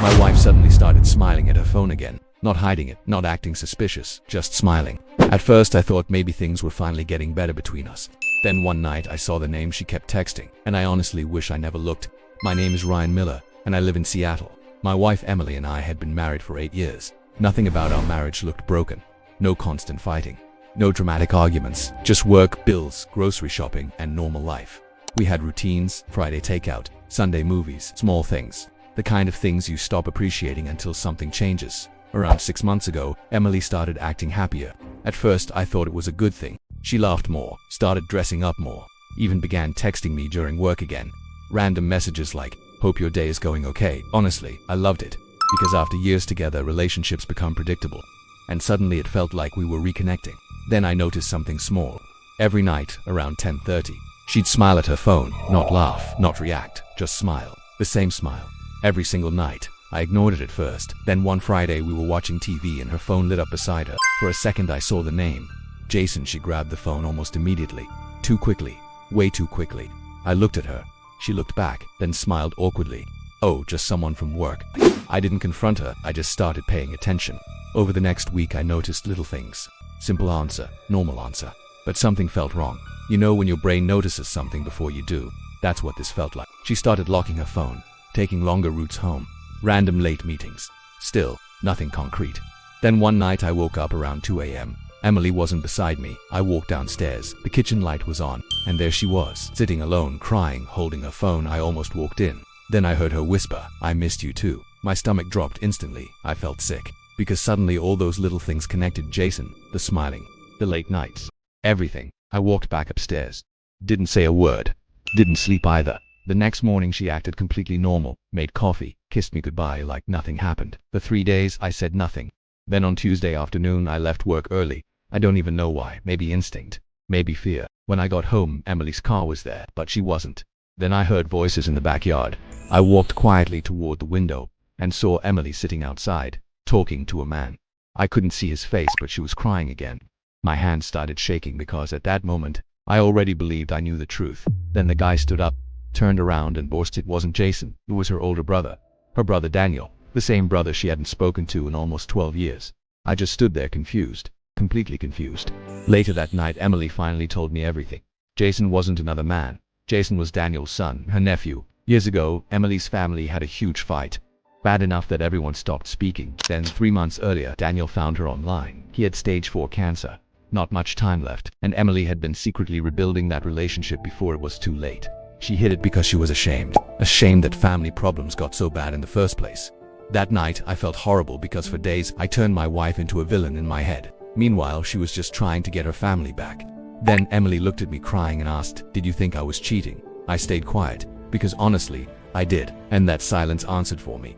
My wife suddenly started smiling at her phone again. Not hiding it, not acting suspicious, just smiling. At first I thought maybe things were finally getting better between us. Then one night I saw the name she kept texting, and I honestly wish I never looked. My name is Ryan Miller, and I live in Seattle. My wife Emily and I had been married for 8 years. Nothing about our marriage looked broken. No constant fighting. No dramatic arguments. Just work, bills, grocery shopping, and normal life. We had routines, Friday takeout, Sunday movies, small things. The kind of things you stop appreciating until something changes. Around 6 months ago, Emily started acting happier. At first, I thought it was a good thing. She laughed more, started dressing up more, even began texting me during work again. Random messages like, "Hope your day is going okay." Honestly, I loved it, because after years together, relationships become predictable. And suddenly it felt like we were reconnecting. Then I noticed something small. Every night, around 10:30, she'd smile at her phone, not laugh, not react, just smile. The same smile. Every single night. I ignored it at first. Then one Friday we were watching TV and her phone lit up beside her. For a second I saw the name. Jason. She grabbed the phone almost immediately. Too quickly. Way too quickly. I looked at her. She looked back, then smiled awkwardly. Oh, just someone from work. I didn't confront her, I just started paying attention. Over the next week I noticed little things. Simple answer, normal answer. But something felt wrong. You know when your brain notices something before you do? That's what this felt like. She started locking her phone, taking longer routes home. Random late meetings. Still, nothing concrete. Then one night I woke up around 2 a.m. Emily wasn't beside me. I walked downstairs. The kitchen light was on, and there she was, sitting alone, crying, holding her phone. I almost walked in. Then I heard her whisper, "I missed you too." My stomach dropped instantly. I felt sick, because suddenly all those little things connected. Jason, the smiling, the late nights, everything. I walked back upstairs. Didn't say a word. Didn't sleep either. The next morning she acted completely normal, made coffee, kissed me goodbye like nothing happened. For 3 days I said nothing. Then on Tuesday afternoon I left work early. I don't even know why, maybe instinct, maybe fear. When I got home, Emily's car was there, but she wasn't. Then I heard voices in the backyard. I walked quietly toward the window and saw Emily sitting outside, talking to a man. I couldn't see his face, but she was crying again. My hand started shaking because at that moment, I already believed I knew the truth. Then the guy stood up, turned around and boasted it wasn't Jason, it was her older brother. Her brother Daniel, the same brother she hadn't spoken to in almost 12 years. I just stood there confused, completely confused. Later that night, Emily finally told me everything. Jason wasn't another man. Jason was Daniel's son, her nephew. Years ago, Emily's family had a huge fight. Bad enough that everyone stopped speaking. Then 3 months earlier, Daniel found her online. He had stage 4 cancer. Not much time left, and Emily had been secretly rebuilding that relationship before it was too late. She hid it because she was ashamed. Ashamed that family problems got so bad in the first place. That night, I felt horrible because for days, I turned my wife into a villain in my head. Meanwhile, she was just trying to get her family back. Then Emily looked at me crying and asked, "Did you think I was cheating?" I stayed quiet, because honestly, I did. And that silence answered for me.